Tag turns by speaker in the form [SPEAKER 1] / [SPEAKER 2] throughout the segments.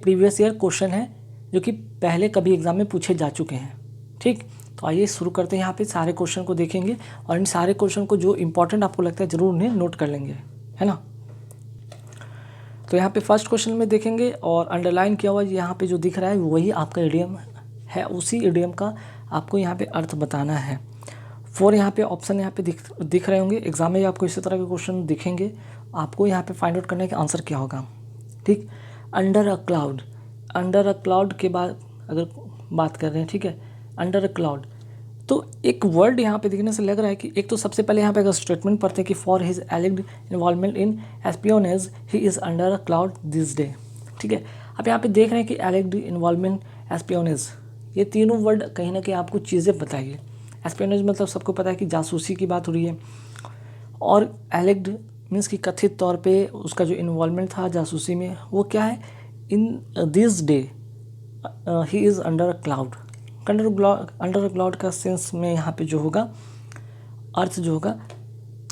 [SPEAKER 1] Previous year question है जो कि पहले कभी एग्जाम में पूछे जा चुके हैं। ठीक, तो आइए शुरू करते हैं। यहाँ पे सारे क्वेश्चन को देखेंगे और इन सारे क्वेश्चन को जो इंपॉर्टेंट आपको लगता है ज़रूर उन्हें नोट कर लेंगे, है ना। तो यहाँ पे फर्स्ट क्वेश्चन में देखेंगे और अंडरलाइन किया हुआ यहाँ पे जो दिख रहा है वही आपका इडियम है, उसी इडियम का आपको यहाँ पे अर्थ बताना है। 4 यहाँ पे ऑप्शन यहाँ पे दिख रहे होंगे, एग्जाम में आपको इसी तरह के क्वेश्चन दिखेंगे, आपको यहाँ पे फाइंड आउट करने का आंसर क्या होगा। ठीक, under a cloud, under a cloud के बाद अगर बात कर रहे हैं, ठीक है, अंडर अ क्लाउड, तो एक वर्ड यहाँ पे दिखने से लग रहा है कि एक तो सबसे पहले यहाँ पे अगर स्टेटमेंट पढ़ते हैं कि for his alleged involvement in espionage he is under a cloud this day. ठीक है, अब यहाँ पे देख रहे हैं कि एलिग्ड इन्वॉल्वमेंट, एस्पियोनेज, ये तीनों वर्ड कहीं ना कहीं आपको चीज़ें बताइए। एस्पियोनेज मतलब सबको पता है कि जासूसी की बात हो रही है, और एलिग्ड मीन्स कि कथित तौर पे उसका जो इन्वॉल्वमेंट था जासूसी में वो क्या है, in this day he is under a cloud. Under cloud का सेंस में यहाँ पे जो होगा अर्थ जो होगा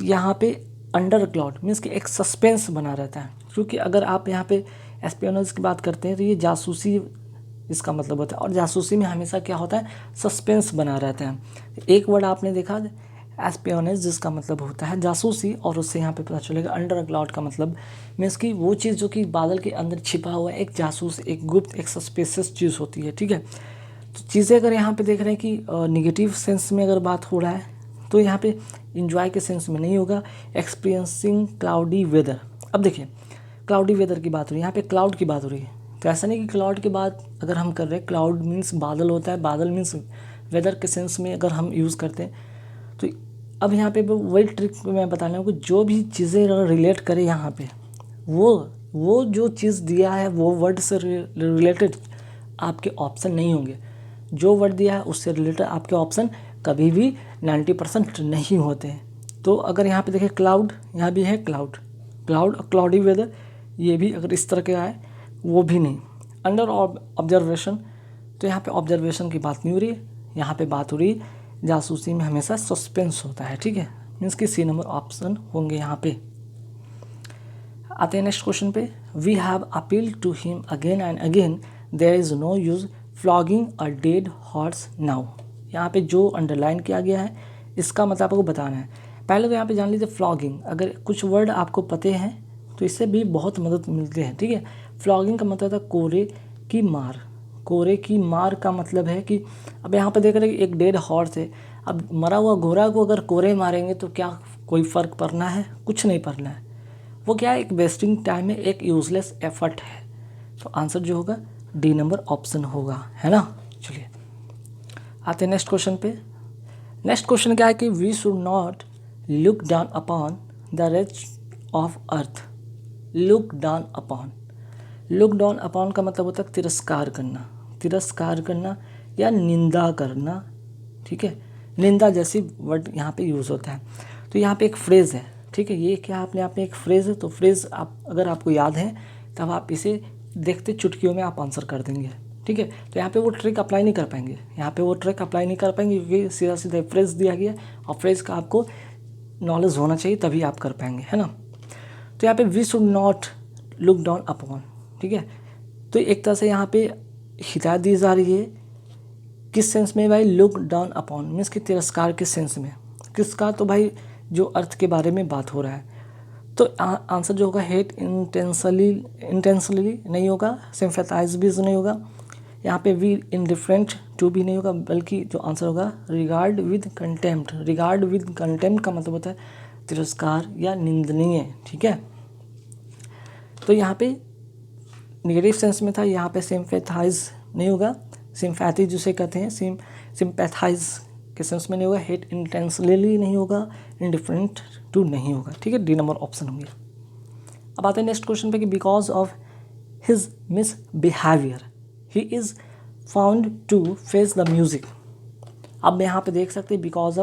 [SPEAKER 1] यहाँ पे अंडर क्लाउड मीन्स कि एक सस्पेंस बना रहता है, क्योंकि अगर आप यहाँ पे एस्पियोनेज की बात करते हैं तो ये जासूसी इसका मतलब होता है, और जासूसी में हमेशा क्या होता है, सस्पेंस बना रहता है। एक वर्ड आपने देखा एस्पियोनेज जिसका मतलब होता है जासूसी, और उससे यहाँ पे पता चलेगा अंडर क्लाउड का मतलब मीन्स कि वो चीज़ जो कि बादल के अंदर छिपा हुआ है, एक जासूस, एक गुप्त, एक सस्पेशियस चीज़ होती है। ठीक है, तो चीज़ें अगर यहाँ पे देख रहे हैं कि निगेटिव सेंस में अगर बात हो रहा है तो यहाँ पे इंजॉय के सेंस में नहीं होगा, एक्सपीरियंसिंग क्लाउडी वेदर। अब देखिए क्लाउडी वेदर की बात हो रही है, यहाँ पे क्लाउड की बात हो रही है, तो ऐसा नहीं कि क्लाउड की बात अगर हम कर रहे हैं, क्लाउड मीन्स बादल होता है, बादल मीन्स वेदर के सेंस में अगर हम यूज़ करते हैं, तो अब यहाँ पे वही ट्रिक मैं बता रहा हूँ कि जो भी चीज़ें रिलेट करे यहाँ पे वो जो चीज़ दिया है वो वर्ड से रिलेटेड आपके ऑप्शन नहीं होंगे, जो वर्ड दिया है उससे रिलेटेड आपके ऑप्शन कभी भी 90% नहीं होते हैं। तो अगर यहाँ पे देखें क्लाउड, यहाँ भी है क्लाउड, क्लाउडी वेदर, ये भी अगर इस तरह के आए वो भी नहीं। अंडर ऑब्जर्वेशन, तो यहाँ पे ऑब्जर्वेशन की बात नहीं हो रही है, यहाँ पे बात हो रही है जासूसी में हमेशा सस्पेंस होता है। ठीक है, मीन्स कि सी नंबर ऑप्शन होंगे यहाँ पे। आते हैं नेक्स्ट क्वेश्चन पे, we have appeal to him again and again, there is no use flogging a dead horse now. यहाँ पे जो अंडरलाइन किया गया है इसका मतलब आपको बताना है। पहले तो यहाँ पे जान लीजिए फ्लॉगिंग, अगर कुछ वर्ड आपको पते हैं तो इससे भी बहुत मदद मिलती है। ठीक है, फ्लॉगिंग का मतलब था कोरे की मार, कोरे की मार का मतलब है कि अब यहाँ पर देख रहे हैं कि एक डेड हॉर्स है, अब मरा हुआ घोड़ा को अगर कोरे मारेंगे तो क्या कोई फ़र्क पड़ना है, कुछ नहीं पड़ना है, वो क्या है, एक वेस्टिंग टाइम है, एक यूजलेस एफर्ट है। तो आंसर जो होगा डी नंबर ऑप्शन होगा, है ना। चलिए आते हैं नेक्स्ट क्वेश्चन पे। नेक्स्ट क्वेश्चन क्या है कि we should not look down upon the rest of earth. Look down upon, look down upon का मतलब होता है तिरस्कार करना, तिरस्कार करना या निंदा करना। ठीक है, निंदा जैसी वर्ड यहाँ पे यूज़ होता है। तो यहाँ पे एक फ्रेज़ है, ठीक है, ये क्या अपने आप में एक फ्रेज़ है, तो फ्रेज़ आप अगर आपको याद है तब आप इसे देखते चुटकियों में आप आंसर कर देंगे। ठीक है, तो यहाँ पे वो ट्रिक अप्लाई नहीं कर पाएंगे, यहाँ पे वो ट्रिक अप्लाई नहीं कर पाएंगे क्योंकि सीधा सीधा फ्रेज़ दिया गया और फ्रेज़ का आपको नॉलेज होना चाहिए तभी आप कर पाएंगे, है ना। तो यहाँ पे we should not look down upon, ठीक है, तो एक तरह से यहाँ पे हिदायत दी जा रही है, किस सेंस में भाई, लुक डाउन अपॉन मीन्स कि तिरस्कार के सेंस में, किसका, तो भाई जो अर्थ के बारे में बात हो रहा है। तो आंसर जो होगा हेट इंटेंशनली नहीं होगा, सिंपैथाइज भी नहीं होगा, यहाँ पे वी इनडिफरेंट टू भी नहीं होगा, बल्कि जो आंसर होगा regard with contempt. Regard with contempt का मतलब होता है तिरस्कार या निंदनीय। ठीक है, तो यहाँ पे नेगेटिव सेंस में था, यहाँ पे सिंपैथाइज नहीं होगा, सिंपैथी जिसे कहते हैं सिंपैथाइज के सेंस में नहीं होगा, हेट इंटेंशनली नहीं होगा, इनडिफरेंट टू नहीं होगा। ठीक है, डी नंबर ऑप्शन होंगे। अब आते हैं नेक्स्ट क्वेश्चन पे कि because of his misbehaviour he is found to face the music. अब यहाँ पे देख सकते हैं because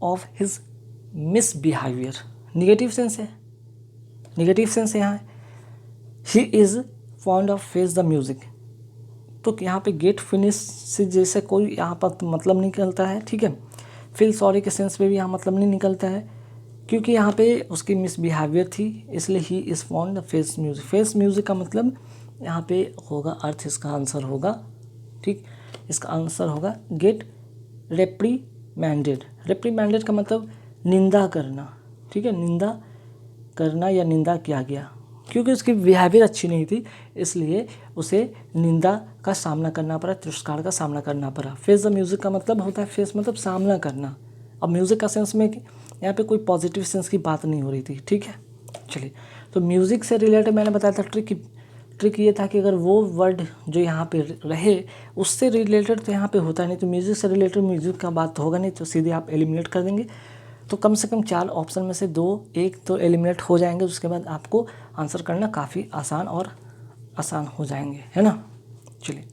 [SPEAKER 1] of his misbehaviour, negative sense है, निगेटिव सेंस है यहाँ, he is found of face the music, तो यहाँ पे गेट फिनिश से जैसे कोई यहाँ पर मतलब निकलता है। ठीक है, फील सॉरी के सेंस में भी यहाँ मतलब नहीं निकलता है, क्योंकि यहाँ पे उसकी मिस बिहेवियर थी, इसलिए ही is found face music. Face music का मतलब यहाँ पे होगा अर्थ, इसका आंसर होगा, ठीक, इसका आंसर होगा गेट रेप्रीमेंडेड। रेप्रीमेंडेड का मतलब निंदा करना, ठीक है, निंदा करना या निंदा किया गया, क्योंकि उसकी बिहेवियर अच्छी नहीं थी इसलिए उसे निंदा का सामना करना पड़ा, तिरस्कार का सामना करना पड़ा। फेस द म्यूज़िक का मतलब होता है, फेस मतलब सामना करना। अब म्यूज़िक का सेंस में यहाँ पे कोई पॉजिटिव सेंस की बात नहीं हो रही थी, ठीक है। चलिए, तो म्यूज़िक से रिलेटेड मैंने बताया था ट्रिक ये था कि अगर वो वर्ड जो यहाँ पे रहे उससे रिलेटेड तो यहाँ पे होता नहीं, तो म्यूज़िक से रिलेटेड म्यूज़िक का बात तो होगा नहीं, तो सीधे आप एलिमिनेट कर देंगे। तो कम से कम 4 ऑप्शन में से 1 तो एलिमिनेट हो जाएंगे, उसके बाद आपको आंसर करना काफ़ी आसान हो जाएंगे, है ना। चलिए,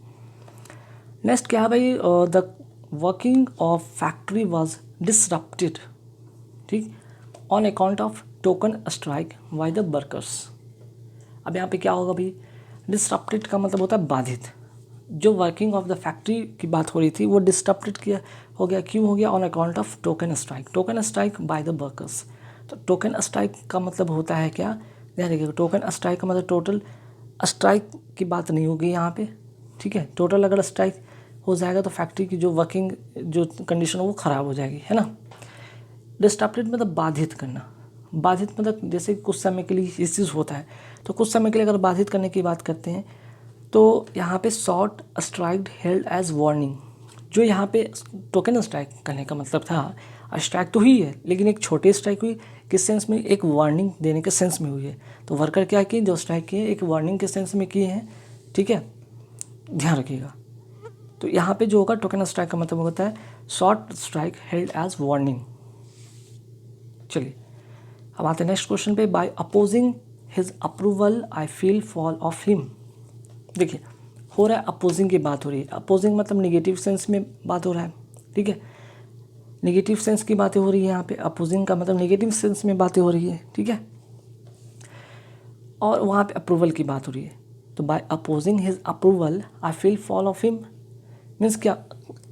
[SPEAKER 1] नेक्स्ट क्या है भाई, the working of factory was disrupted, ठीक, on account of token strike by the workers. अब यहाँ पे क्या होगा भाई, डिसरप्टेड का मतलब होता है बाधित। जो वर्किंग ऑफ द फैक्ट्री की बात हो रही थी वो डिसरप्टेड हो गया, क्यों हो गया, on account of token strike, token strike by the workers. तो टोकन स्ट्राइक का मतलब होता है क्या, ध्यान रखिएगा, टोकन स्ट्राइक का मतलब टोटल स्ट्राइक की बात नहीं होगी यहाँ पे, ठीक है। टोटल अगर स्ट्राइक हो जाएगा तो फैक्ट्री की जो वर्किंग जो कंडीशन है वो ख़राब हो जाएगी, है ना। डिस्टर्बेड मतलब बाधित करना, बाधित मतलब जैसे कुछ समय के लिए ये चीज़ होता है, तो कुछ समय के लिए अगर बाधित करने की बात करते हैं तो यहाँ पे short strike held as warning. जो यहाँ पे टोकन स्ट्राइक करने का मतलब था, स्ट्राइक तो हुई है लेकिन एक छोटी स्ट्राइक हुई, किस सेंस में, एक वार्निंग देने के सेंस में हुई है। तो वर्कर क्या किए, जो स्ट्राइक किए एक वार्निंग के सेंस में किए हैं, ठीक है, ध्यान रखिएगा। तो यहाँ पे जो होगा टोकन स्ट्राइक का मतलब होता है short strike held as warning. चलिए, अब आते हैं नेक्स्ट क्वेश्चन पे, by opposing his approval I feel fall of him. देखिए, हो रहा है अपोजिंग की बात हो रही है, अपोजिंग मतलब निगेटिव सेंस में बात हो रहा है, ठीक है, निगेटिव सेंस की बातें हो रही है यहाँ पे, अपोजिंग का मतलब निगेटिव सेंस में बातें हो रही है, ठीक है, और वहाँ पे अप्रूवल की बात हो रही है। तो by opposing his approval I feel fall of him means क्या,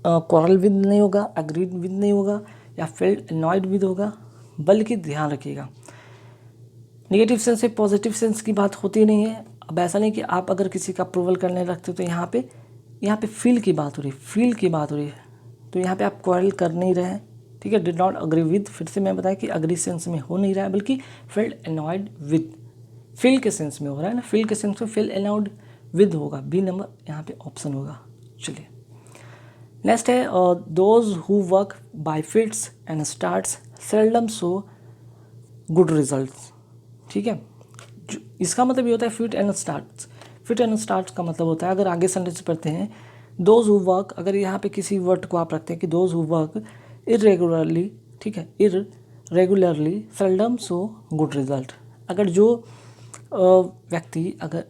[SPEAKER 1] क्वारल विद नहीं होगा, अग्रीड विद नहीं होगा, या फील्ड अनॉयड विद होगा, बल्कि ध्यान रखिएगा निगेटिव सेंस से पॉजिटिव सेंस की बात होती नहीं है। अब ऐसा नहीं कि आप अगर किसी का अप्रूवल करने रखते हो तो यहाँ पे फील की बात हो रही है, फील की बात हो रही है, तो यहाँ पे आप क्वारल कर नहीं रहे हैं, ठीक है। डिड नॉट अग्री विद, फिर से मैं बताया कि अग्री सेंस में हो नहीं रहा है, बल्कि फील्ड अनॉयड विद, फील के सेंस में हो रहा है ना, फील के सेंस में फील अनॉयड विद होगा, बी नंबर यहाँ पे ऑप्शन होगा। चलिए, नेक्स्ट है those who work by fits and starts seldom show good results, ठीक है। इसका मतलब ये होता है fit and starts, fit and starts का मतलब होता है, अगर आगे सेंटेंस पढ़ते हैं, दोज हु वर्क, अगर यहाँ पे किसी वर्ड को आप रखते हैं कि दोज हु वर्क इरेगुलरली, ठीक है, irregularly seldom show good result, अगर जो व्यक्ति अगर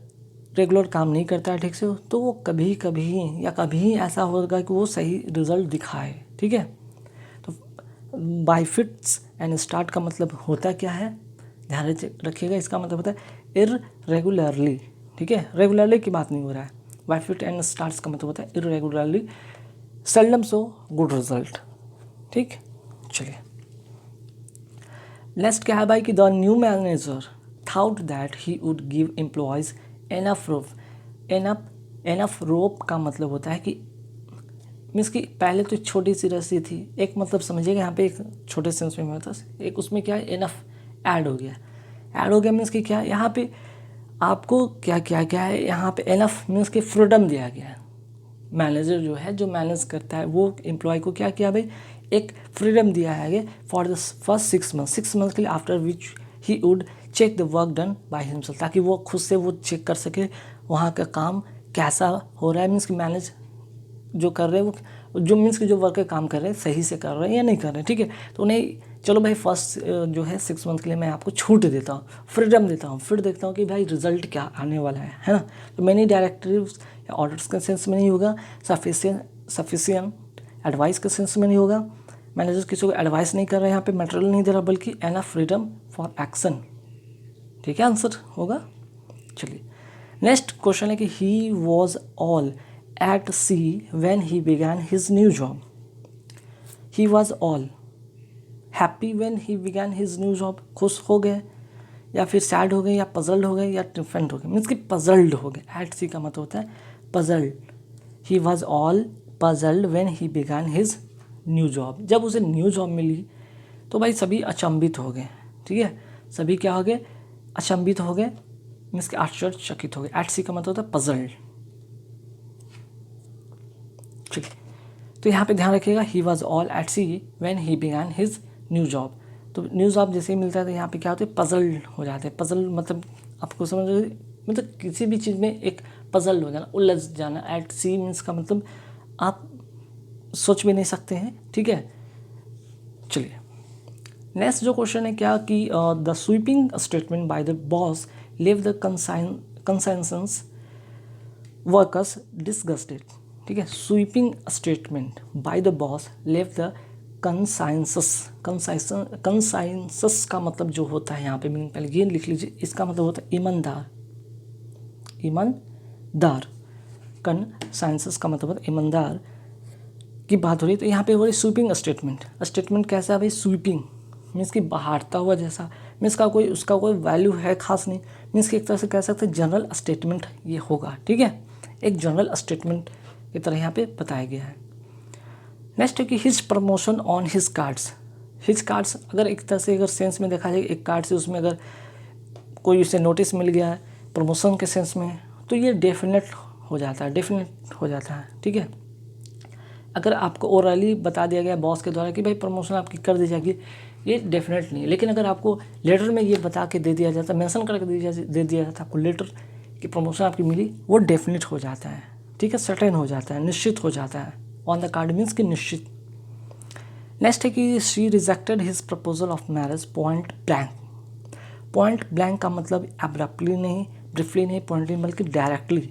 [SPEAKER 1] रेगुलर काम नहीं करता है ठीक से, तो वो कभी कभी या कभी ऐसा होगा कि वो सही रिजल्ट दिखाए, ठीक है। तो बाय फिट्स एंड स्टार्ट का मतलब होता क्या है, ध्यान रखिएगा, इसका मतलब होता है इरेगुलरली, ठीक है, रेगुलरली की बात नहीं हो रहा है। बाय फिट एंड स्टार्ट्स का मतलब होता है irregularly seldom show good result, ठीक। चलिए, नेक्स्ट क्या है भाई कि the new manager thought that he would give employees enough rope का मतलब होता है कि मीन्स कि पहले तो छोटी सी रस्सी थी, एक मतलब समझिएगा यहाँ पे एक छोटे सेंस में होता है, एक उसमें क्या है एनफ ऐड हो गया मीन्स कि क्या यहाँ पे आपको क्या क्या क्या है, यहाँ पे एनफ मीन्स कि फ्रीडम दिया गया है। मैनेजर जो है, जो मैनेज करता है, वो एम्प्लॉय को क्या किया भाई, एक फ्रीडम दिया है फॉर द फर्स्ट 6 मंथ के लिए, after which he would check the work done by himself, ताकि वो खुद से वो चेक कर सके वहाँ का काम कैसा हो रहा है, मीन्स कि मैनेज जो कर रहे हैं वो जो मीन्स कि जो वर्कर काम कर रहे हैं सही से कर रहे हैं या नहीं कर रहे हैं, ठीक है। तो उन्हें चलो भाई फर्स्ट जो है 6 मंथ के लिए मैं आपको छूट देता हूँ, फ्रीडम देता हूँ, फिर देखता हूँ कि भाई रिजल्ट क्या आने वाला है ना। तो मैंने डायरेक्टिव्स या ऑर्डर्स के सेंस में नहीं होगा, सफिशिएंट एडवाइस के सेंस में नहीं होगा, मैनेजर किसी को एडवाइस नहीं कर रहा है, यहाँ पे मटेरियल नहीं दे रहा, बल्कि एनफ फ्रीडम फॉर एक्शन, ठीक है, आंसर होगा। चलिए, नेक्स्ट क्वेश्चन है कि he was all at see when he began his new job, he was all happy when he began his new job, खुश हो गए या फिर सैड हो गए या पजल्ड हो गए या डिफरेंट हो गए, मीन्स कि पजल्ड हो गए। एट सी का मतलब होता है puzzled. He was all puzzled when he began his new job. जब उसे न्यू जॉब मिली तो भाई सभी अचंभित हो गए, ठीक है, सभी क्या हो गए, अचंभित हो गए, मीन्स कि आश्चर्यचकित हो गए। एट सी का मतलब होता है पजल्ड, ठीक है। तो यहाँ पे ध्यान रखिएगा, he was all at see when he began his new job. तो न्यू जॉब जैसे ही मिलता है तो यहाँ पे क्या होता है, पजल्ड हो जाते हैं। पजल मतलब आपको समझ रहे, मतलब किसी भी चीज़ में एक पजल हो जाना, उलझ जाना। एट सी मीन्स का मतलब आप सोच भी नहीं सकते हैं, ठीक है। चलिए नेक्स्ट जो क्वेश्चन है क्या कि the sweeping statement by the boss लेव द कंसेंसस वर्कर्स डिसगस्टेड, ठीक है। Sweeping statement by the boss लेव द कंसाइंसस का मतलब जो होता है यहाँ पे मीनिंग पहले ये लिख लीजिए, इसका मतलब होता है ईमानदार, ईमानदार। कंसाइंसस का मतलब होता है ईमानदार की बात हो रही है। तो यहाँ पे हो रही स्वीपिंग स्टेटमेंट। स्टेटमेंट कैसा है भाई, स्वीपिंग मीन्स कि बहारता हुआ जैसा, मीन्स का कोई उसका कोई वैल्यू है खास नहीं, मीन्स कि एक तरह से कह सकते हैं जनरल स्टेटमेंट ये होगा, ठीक है, एक जनरल स्टेटमेंट की तरह यहाँ पे बताया गया है। नेक्स्ट है कि his promotion on his cards. His cards अगर एक तरह से अगर सेंस में देखा जाए, एक कार्ड से उसमें अगर कोई उसे नोटिस मिल गया है प्रमोशन के सेंस में, तो ये डेफिनेट हो जाता है, ठीक है। अगर आपको ओरली बता दिया गया बॉस के द्वारा कि भाई प्रमोशन आपकी कर दी जाएगी, ये डेफिनेट नहीं है। लेकिन अगर आपको लेटर में ये बता के दे दिया जाता, मेंशन करके दे दिया जाता आपको लेटर कि प्रमोशन आपकी मिली, वो डेफिनेट हो जाता है, ठीक है, सर्टेन हो जाता है, निश्चित हो जाता है। ऑन द कार्ड मीन्स कि निश्चित। नेक्स्ट है कि she rejected his proposal of marriage point blank. Point blank का मतलब एब्रप्टली नहीं, ब्रीफली नहीं, पॉइंटली, बल्कि directly.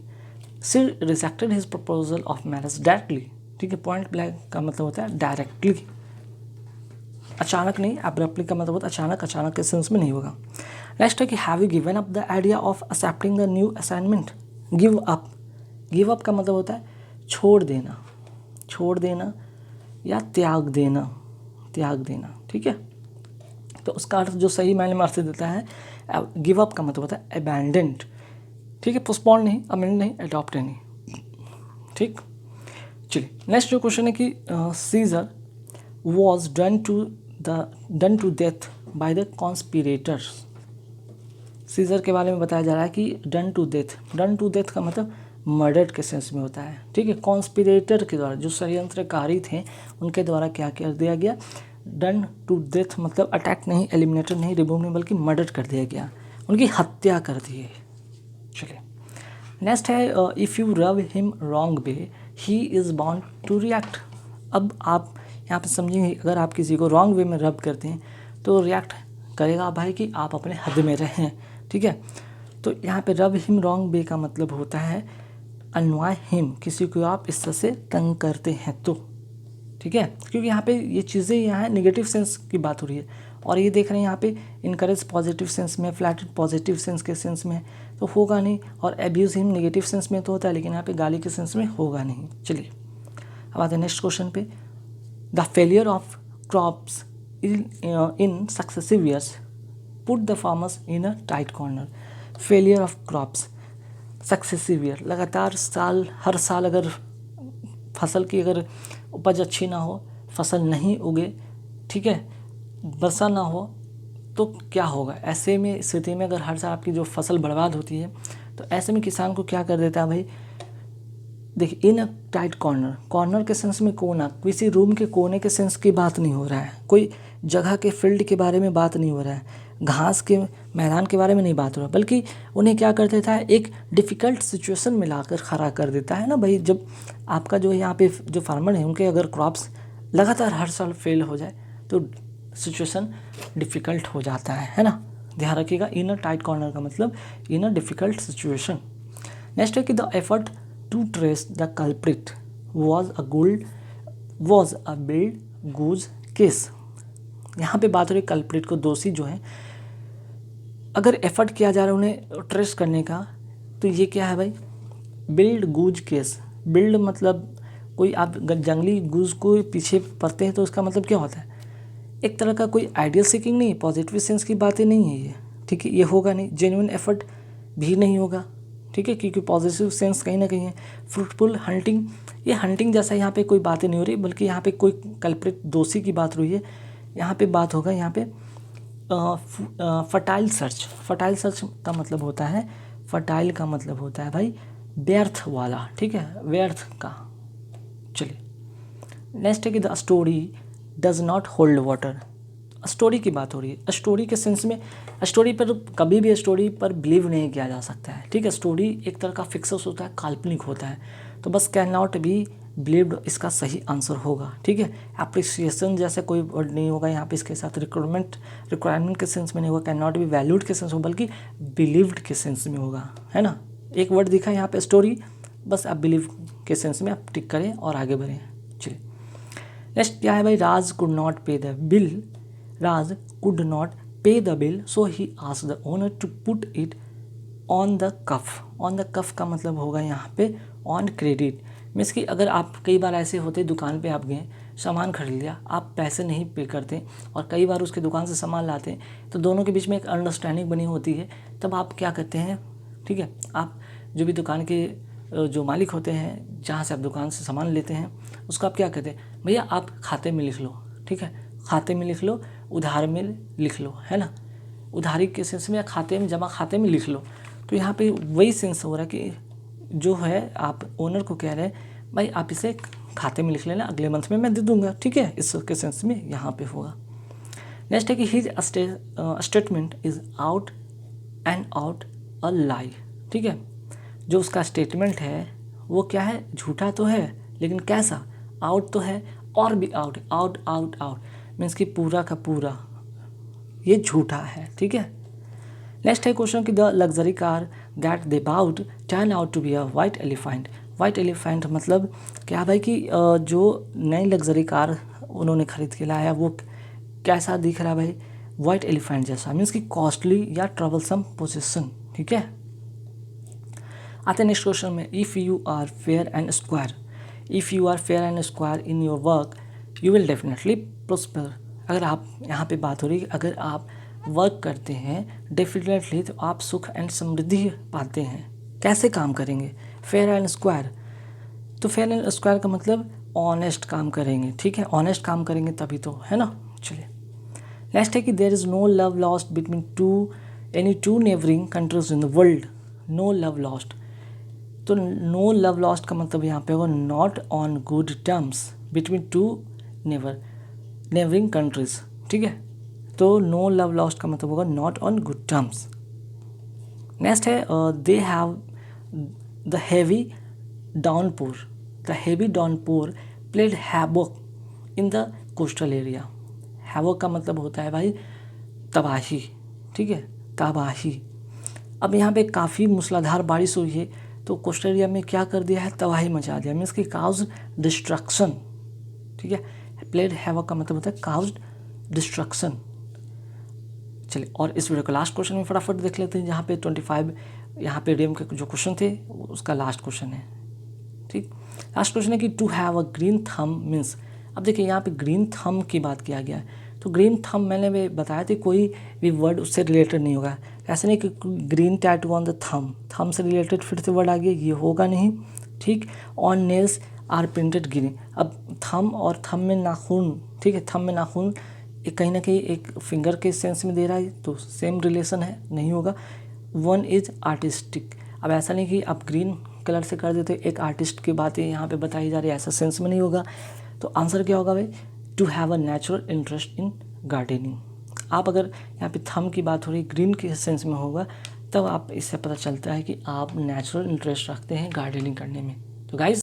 [SPEAKER 1] She rejected his proposal of marriage directly, ठीक है। पॉइंट ब्लैंक का मतलब होता है डायरेक्टली, अचानक नहीं। एब्रप्टली का मतलब होता है अचानक के सेंस में नहीं होगा। नेक्स्ट है कि have you given up the idea of accepting the new assignment. Give up का मतलब होता है छोड़ देना या त्याग देना, ठीक है। तो उसका अर्थ जो सही मायने में अर्थ देता है, गिव अप का मतलब होता है अबैंडेंड, ठीक है, पोस्टपोन नहीं, अमेंड नहीं, अडॉप्ट नहीं, ठीक। चलिए नेक्स्ट जो क्वेश्चन है कि Caesar was done to death by the conspirators. Caesar के बारे में बताया जा रहा है कि डन टू डेथ का मतलब मर्डर के सेंस में होता है, ठीक है। कॉन्स्पिरेटर के द्वारा, जो षड्यंत्रकारी थे, उनके द्वारा क्या कर दिया गया, डन टू डेथ मतलब अटैक नहीं, एलिमिनेटेड नहीं, रिमूव नहीं, बल्कि मर्डर कर दिया गया, उनकी हत्या कर दी। चलिए नेक्स्ट है if you rub him wrong way he is bound to react. अब आप यहाँ पे समझेंगे, अगर आप किसी को रॉन्ग वे में रब करते हैं तो रिएक्ट करेगा भाई कि आप अपने हद में रहें, ठीक है। तो यहाँ पे रब हिम रॉन्ग वे का मतलब होता है अनवाय हिम, किसी को आप इस तरह से तंग करते हैं तो, ठीक है। क्योंकि यहाँ पे ये चीज़ें यहाँ नेगेटिव सेंस की बात हो रही है, और ये देख रहे हैं यहाँ पे इनकरेज पॉजिटिव सेंस में, फ्लैटेड पॉजिटिव सेंस के सेंस में तो होगा नहीं, और एब्यूज़ हिम नेगेटिव सेंस में तो होता है, लेकिन यहाँ पे गाली के सेंस में होगा नहीं। चलिए अब आते हैं नेक्स्ट क्वेश्चन पे। The failure of crops in successive years put the farmers in a tight corner. Failure of crops successive year, लगातार हर साल अगर फसल की अगर उपज अच्छी ना हो, फसल नहीं उगे, ठीक है, वर्षा ना हो, तो क्या होगा ऐसे में स्थिति में? अगर हर साल आपकी जो फसल बर्बाद होती है तो ऐसे में किसान को क्या कर देता है भाई, देखिए इन अ टाइट कॉर्नर के सेंस में कोना, किसी रूम के कोने के सेंस की बात नहीं हो रहा है, कोई जगह के फील्ड के बारे में बात नहीं हो रहा है, घास के मैदान के बारे में नहीं बात हो रहा, बल्कि उन्हें क्या कर देता है, एक डिफ़िकल्ट सिचुएशन में लाकर खड़ा कर देता है ना भाई। जब आपका जो यहाँ पे जो फार्मर है उनके अगर क्रॉप्स लगातार हर साल फेल हो जाए तो सिचुएशन डिफ़िकल्ट हो जाता है ना, ध्यान रखिएगा। इन अ टाइट कॉर्नर का मतलब in a difficult situation. Next है कि the effort to trace the culprit was a wild goose chase. यहाँ पे बात हो रही कल्प्रिट को, दोषी जो है, अगर एफर्ट किया जा रहा है उन्हें ट्रेस करने का, तो ये क्या है भाई, बिल्ड गूज केस। बिल्ड मतलब कोई आप जंगली गूज को पीछे पड़ते हैं तो उसका मतलब क्या होता है, एक तरह का कोई आइडियल सीकिंग नहीं, पॉजिटिव सेंस की बातें नहीं है ये, ठीक है, ये होगा नहीं। जेन्युइन एफर्ट भी नहीं होगा, ठीक है, क्योंकि पॉजिटिव सेंस कहीं ना कहीं है। फ्रूटफुल हंटिंग, ये हंटिंग जैसा यहाँ पे कोई बातें नहीं हो रही, बल्कि यहाँ पे कोई कल्प्रिट दोषी की बात हुई है। यहाँ पे बात होगा यहाँ पे फर्टाइल सर्च। फर्टाइल सर्च का मतलब होता है, फर्टाइल का मतलब होता है भाई व्यर्थ वाला, ठीक है, व्यर्थ का। चलिए नेक्स्ट है कि the story does not hold water. Story की बात हो रही है। स्टोरी के सेंस में, स्टोरी पर कभी भी स्टोरी पर बिलीव नहीं किया जा सकता है, ठीक है। स्टोरी एक तरह का फिक्सस होता है, काल्पनिक होता है, तो बस कैन नॉट बी बिलीव्ड इसका सही आंसर होगा, ठीक है। एप्रिसिएशन जैसे कोई वर्ड नहीं होगा यहाँ पे इसके साथ। रिक्वायरमेंट के सेंस में नहीं होगा, कैन नॉट बी वैल्यूड के सेंस में, बल्कि बिलीव्ड के सेंस में होगा, है ना। एक वर्ड दिखा यहाँ पे स्टोरी, बस आप बिलीव के सेंस में आप टिक करें और आगे बढ़ें। चलिए नेक्स्ट क्या है भाई, Raj could not pay the bill. Raj could not pay the bill so he asked the owner to put it on the cuff. On the cuff का मतलब होगा यहाँ पे ऑन क्रेडिट। मीन्स कि अगर आप कई बार ऐसे होते, दुकान पे आप गए, सामान खरीद लिया, आप पैसे नहीं पे करते और कई बार उसके दुकान से सामान लाते हैं, तो दोनों के बीच में एक अंडरस्टैंडिंग बनी होती है, तब आप क्या करते हैं, ठीक है, आप जो भी दुकान के जो मालिक होते हैं, जहाँ से आप दुकान से सामान लेते हैं, उसको आप क्या कहते हैं, भैया आप खाते में लिख लो, ठीक है, खाते में लिख लो, उधार में लिख लो, है ना, उधारी के सेंस में या खाते में, जमा खाते में लिख लो। तो यहाँ पे वही सेंस हो रहा है कि जो है आप ओनर को कह रहे हैं भाई आप इसे खाते में लिख लेना, अगले मंथ में मैं दे दूंगा, ठीक है, इसके सेंस में यहाँ पे होगा। नेक्स्ट है कि his statement is out and out a lie, ठीक है, जो उसका स्टेटमेंट है वो क्या है, झूठा तो है, लेकिन कैसा, आउट तो है और भी out, out out out, means कि पूरा का पूरा ये झूठा है, ठीक है। नेक्स्ट है क्वेश्चन कि the luxury car that they bought turn out to be a white elephant. White elephant मतलब क्या भाई कि जो नई लग्जरी कार उन्होंने खरीद के लाया वो कैसा दिख रहा है भाई, वाइट एलिफेंट जैसा, मीन्स कि कॉस्टली या ट्रबलसम पोजीशन, ठीक है। आते हैं नेक्स्ट क्वेश्चन में, if you are fair and square. If you are fair and square in your work you will definitely prosper. अगर आप, यहाँ पे बात हो रही है, अगर आप वर्क करते हैं डेफिनेटली तो आप सुख एंड समृद्धि पाते हैं। कैसे काम करेंगे, फेयर एंड स्क्वायर, तो फेयर एंड स्क्वायर का मतलब ऑनेस्ट काम करेंगे, ठीक है, ऑनेस्ट काम करेंगे तभी तो, है ना। चलिए नेक्स्ट है कि there is no love lost between any two neighbouring countries in the world. No love lost, तो नो लव लॉस्ट का मतलब यहाँ पे होगा not on good terms between two neighbouring countries, ठीक है, तो नो लव लॉस्ट का मतलब होगा not on good terms. Next है they have the heavy downpour. The heavy downpour played havoc in the coastal area. Havoc का मतलब होता है भाई तबाही, ठीक है, तबाही। अब यहाँ पे काफ़ी मूसलाधार बारिश हुई है, तो कोस्टल एरिया में क्या कर दिया है, तबाही मचा दिया, मीन्स की काउज डिस्ट्रक्शन, ठीक है। प्लेड हैवॉक का मतलब होता है काउज डिस्ट्रक्शन। चलिए और इस वीडियो का लास्ट क्वेश्चन में फटाफट देख लेते हैं, जहाँ पे 25 यहाँ पे रेम के जो क्वेश्चन थे उसका लास्ट क्वेश्चन है, ठीक। लास्ट क्वेश्चन है कि टू हैव अ ग्रीन थम मीन्स। अब देखिए यहाँ पे ग्रीन थम की बात किया गया है, तो ग्रीन थम मैंने बताया था कोई भी वर्ड उससे रिलेटेड नहीं होगा। ऐसा नहीं कि green tattoo on the thumb से रिलेटेड फिर से वर्ड आ गया, ये होगा नहीं, ठीक। On nails are printed green, अब थम और थम में नाखून, ठीक है, थम में नाखून एक कहीं ना कहीं एक फिंगर के सेंस में दे रहा है, तो सेम रिलेशन है, नहीं होगा। वन इज आर्टिस्टिक, अब ऐसा नहीं कि आप ग्रीन कलर से कर देते, एक आर्टिस्ट की बातें यहाँ पे बताई जा रही है, ऐसा सेंस में नहीं होगा। तो आंसर क्या होगा भाई, to have a natural interest in gardening. आप अगर यहाँ पे थम की बात हो रही ग्रीन के सेंस में होगा, तब आप इससे पता चलता है कि आप नेचुरल इंटरेस्ट रखते हैं गार्डनिंग करने में। तो गाइस